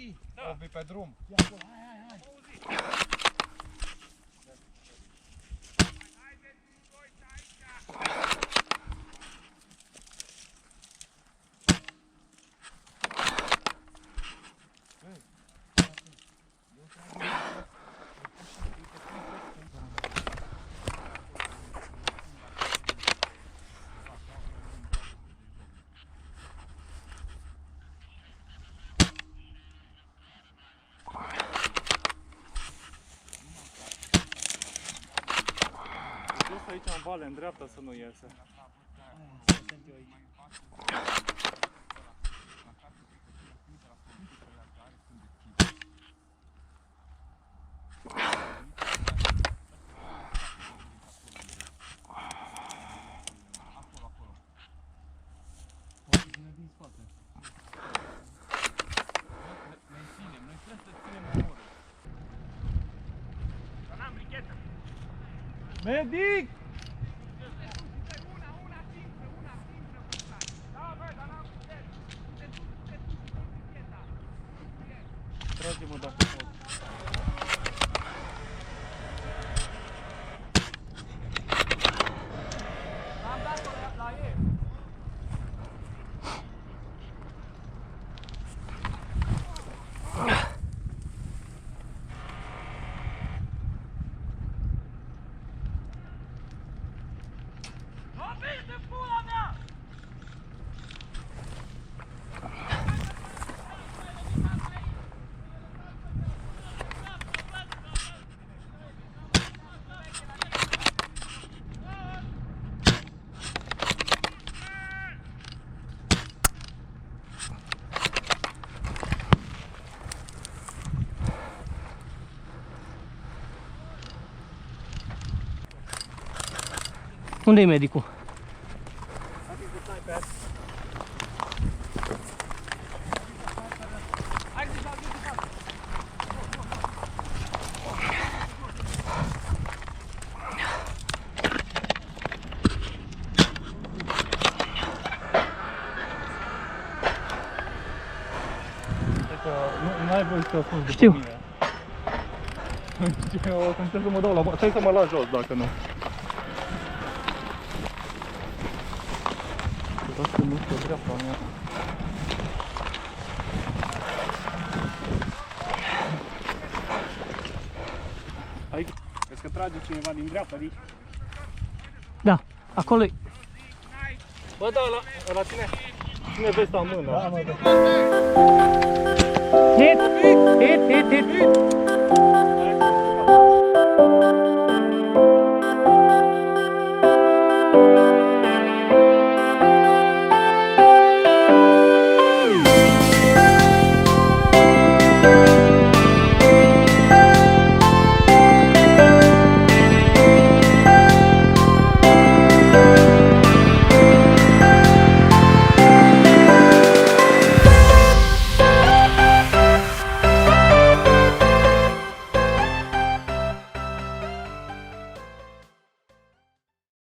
Obi! Obi pe drum. Aici în vale, în dreapta, să nu iese. Medic! Trage-mă dacă pot. Am dat-o la ei. Unde-i medicul? Nu ai voie să te ascunzi după Știu. mine. Eu o să încerc să mă dau la bani. Stai să mă las jos dacă nu. Asta nu știu dreapta mea. Aici, crezi că trage cineva din dreapta aici? Da, acolo-i. Bă, da, la tine. Ține vesta în mână. Hit, hit, hit, hit.